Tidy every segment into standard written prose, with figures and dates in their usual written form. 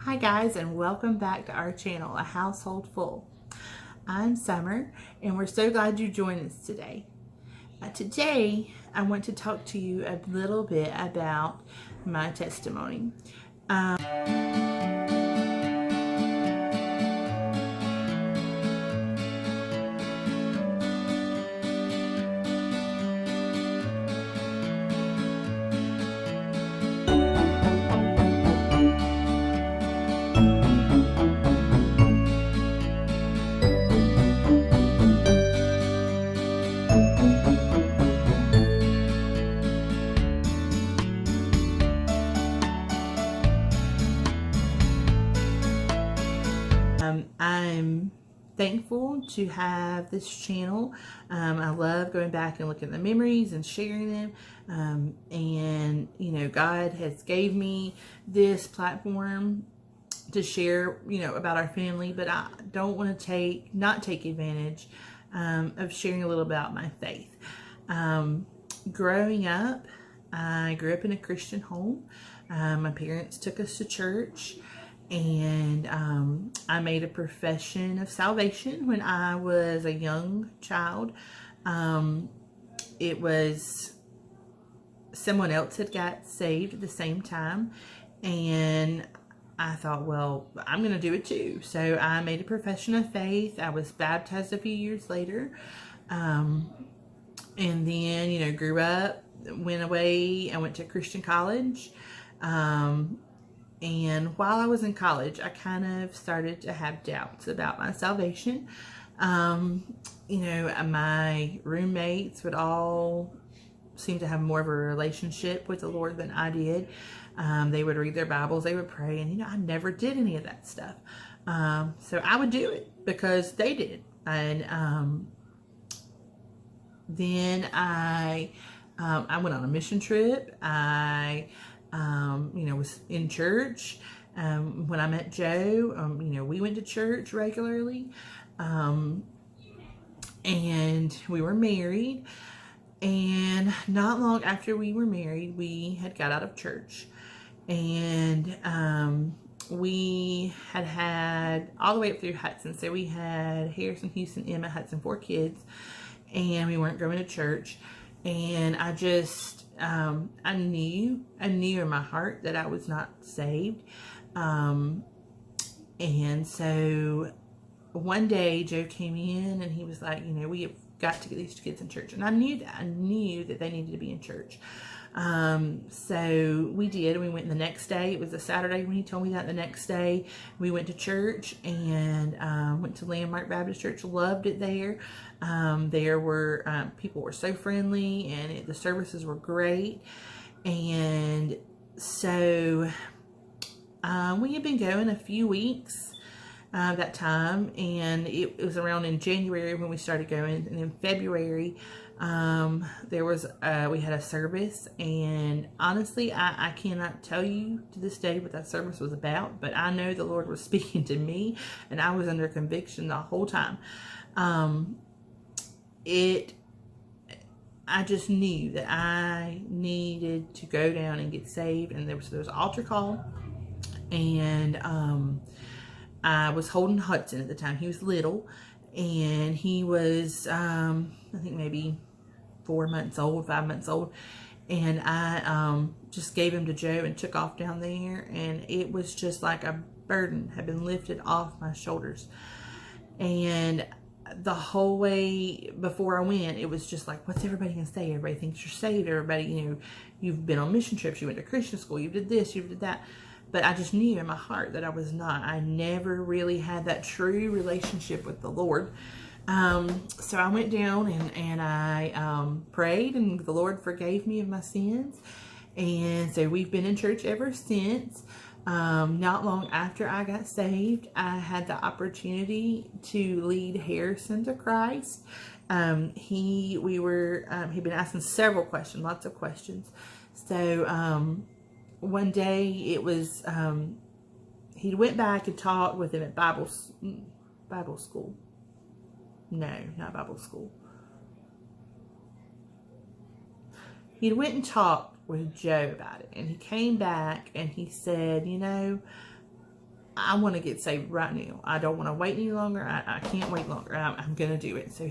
Hi guys, and welcome back to our channel, A Household Full. I'm Summer and we're so glad you joined us today. Today I want to talk to you a little bit about my testimony. I'm thankful to have this channel. I love going back and looking at the memories and sharing them. And you know, God has gave me this platform to share, about our family, but I don't want to not take advantage of sharing a little about my faith. Growing up, I grew up in a Christian home. My parents took us to church, and I made a profession of salvation when I was a young child. It was someone else had got saved at the same time, and I thought, well, I'm going to do it too. So I made a profession of faith. I was baptized a few years later. And then, grew up, went away. I went to Christian college. And while I was in college, I kind of started to have doubts about my salvation. My roommates would all seem to have more of a relationship with the Lord than I did. They would read their Bibles, they would pray, and I never did any of that stuff. So I would do it because they did. And then I went on a mission trip. I was in church. When I met Joe, we went to church regularly. And we were married. And not long after we were married, we had got out of church. And we had all the way up through Hudson. So we had Harrison, Houston, Emma, Hudson, 4 kids. And we weren't going to church. And I just, I knew in my heart that I was not saved. And so one day Joe came in and he was like, we have got to get these kids in church. And I knew that they needed to be in church. So we did. We went the next day. It was a Saturday when he told me that. The next day we went to church and went to Landmark Baptist Church. Loved it there. There were people were so friendly, and the services were great. And so we had been going a few weeks that time, and it was around in January when we started going, and in February there was we had a service, and honestly I cannot tell you to this day what that service was about, but I know the Lord was speaking to me, and I was under conviction the whole time. I just knew that I needed to go down and get saved, and there was an altar call, and I was holding Hudson at the time. He was little, and he was I think maybe 4 months old, 5 months old, and I just gave him to Joe and took off down there, and it was just like a burden had been lifted off my shoulders. And the whole way before I went, it was just like, what's everybody gonna say? Everybody thinks you're saved. Everybody, you've been on mission trips, you went to Christian school, you did this, you did that. But I just knew in my heart that I was not. I never really had that true relationship with the Lord. So I went down and I prayed, and the Lord forgave me of my sins. And so we've been in church ever since. Not long after I got saved, I had the opportunity to lead Harrison to Christ. He'd been asking several questions, lots of questions. So one day it was he went back and talked with him at Bible school. No, not Bible school. He went and talked with Joe about it, and he came back and he said, I want to get saved right now. I don't want to wait any longer. I can't wait longer. I'm going to do it. So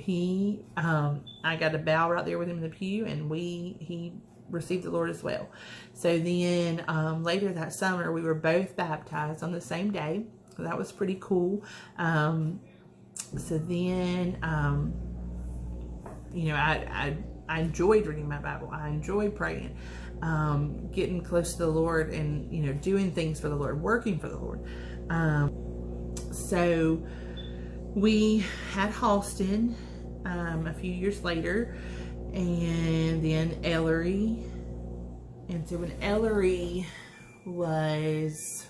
I got to bow right there with him in the pew, and he received the Lord as well. So then later that summer, we were both baptized on the same day. So that was pretty cool. So then, I enjoyed reading my Bible. I enjoyed praying, getting close to the Lord, and, doing things for the Lord, working for the Lord. So we had Halston a few years later, and then Ellery. And so when Ellery was,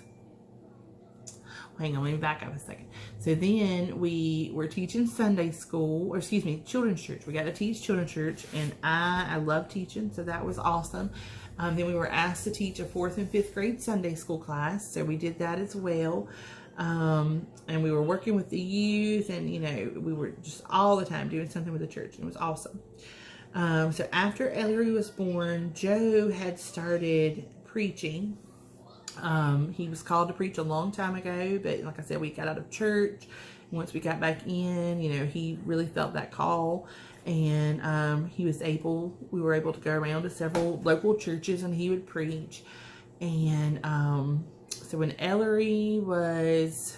hang on, let me back up a second. So then we were teaching Sunday school, or excuse me, children's church. We got to teach children's church, and I love teaching, so that was awesome. Then we were asked to teach a 4th and 5th grade Sunday school class, so we did that as well. And we were working with the youth, and we were just all the time doing something with the church, and it was awesome. So after Ellery was born, Joe had started preaching. He was called to preach a long time ago, but like I said, we got out of church. Once we got back in, he really felt that call, and we were able to go around to several local churches, and he would preach. And so when Ellery was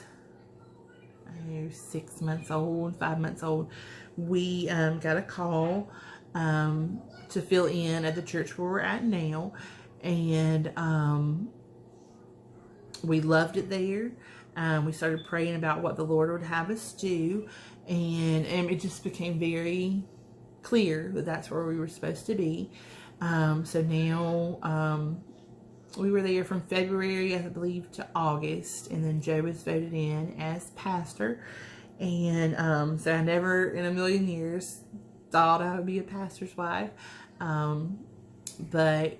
6 months old, 5 months old, we got a call to fill in at the church where we're at now, and we loved it there. We started praying about what the Lord would have us do, and it just became very clear that that's where we were supposed to be. So now we were there from February, I believe, to August, and then Joe was voted in as pastor. And so I never in a million years thought I would be a pastor's wife, but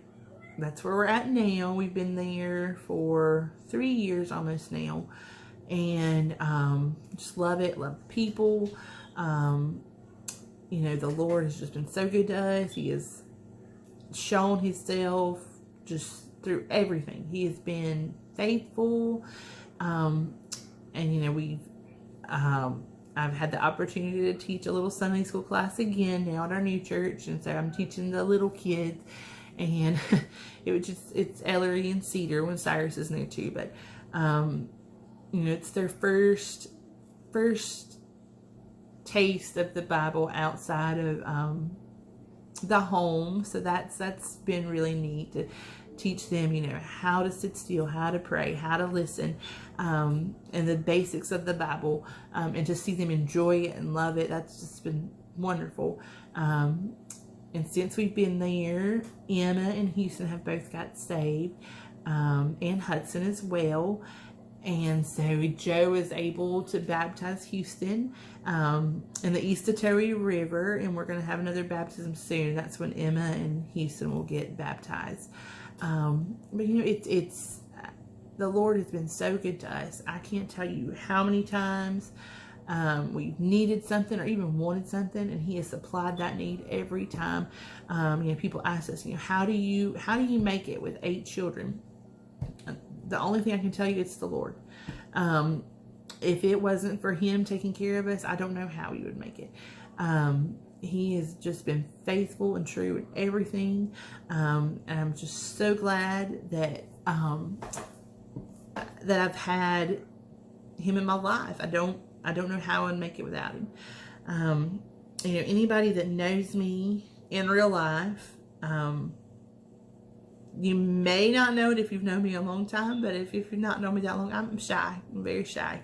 that's where we're at now. We've been there for 3 years almost now, and just love it, love people. The Lord has just been so good to us. He has shown himself just through everything. He has been faithful, and I've had the opportunity to teach a little Sunday school class again now at our new church, and so I'm teaching the little kids. And it's Ellery and Cedar when Cyrus is new too, but it's their first taste of the Bible outside of the home. So that's been really neat to teach them, how to sit still, how to pray, how to listen, and the basics of the Bible, and to see them enjoy it and love it. That's just been wonderful. And since we've been there, Emma and Houston have both got saved, and Hudson as well. And so Joe is able to baptize Houston in the East Otoe River, and we're going to have another baptism soon. That's when Emma and Houston will get baptized. But it's the Lord has been so good to us. I can't tell you how many times we've needed something or even wanted something, and He has supplied that need every time. People ask us, how do you make it with 8 children? The only thing I can tell you, it's the Lord. If it wasn't for Him taking care of us, I don't know how we would make it. He has just been faithful and true in everything. And I'm just so glad that that I've had Him in my life. I don't know how I'd make it without Him. Anybody that knows me in real life, you may not know it if you've known me a long time, but if you've not known me that long, I'm shy. I'm very shy.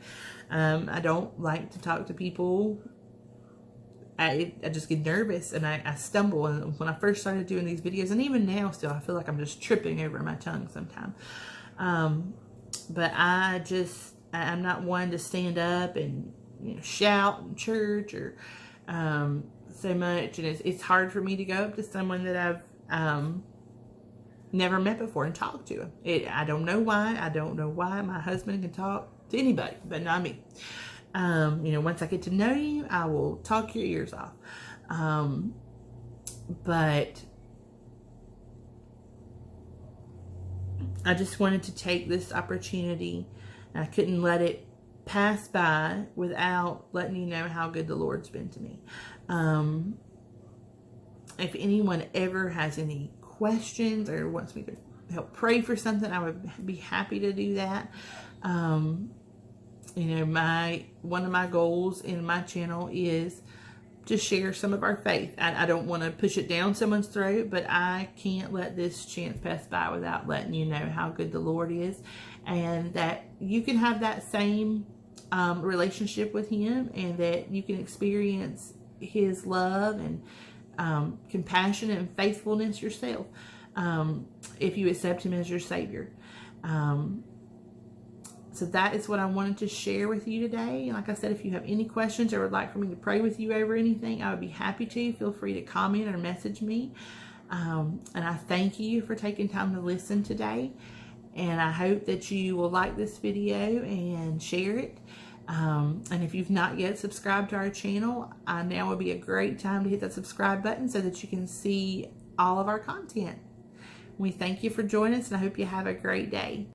I don't like to talk to people. I just get nervous and I stumble. And when I first started doing these videos, and even now still, I feel like I'm just tripping over my tongue sometimes. But I'm not one to stand up and shout in church or so much. And it's hard for me to go up to someone that I've never met before and talk to him. I don't know why. I don't know why my husband can talk to anybody, but not me. Once I get to know you, I will talk your ears off. But I just wanted to take this opportunity And I couldn't let it pass by without letting you know how good the Lord's been to me. If anyone ever has any questions or wants me to help pray for something, I would be happy to do that. One of my goals in my channel is to share some of our faith. I don't want to push it down someone's throat, but I can't let this chance pass by without letting you know how good the Lord is, and that you can have that same relationship with Him, and that you can experience His love and compassion and faithfulness yourself if you accept Him as your Savior. So that is what I wanted to share with you today. And like I said, if you have any questions or would like for me to pray with you over anything, I would be happy to. Feel free to comment or message me. And I thank you for taking time to listen today. And I hope that you will like this video and share it. And if you've not yet subscribed to our channel, now would be a great time to hit that subscribe button so that you can see all of our content. We thank you for joining us, and I hope you have a great day.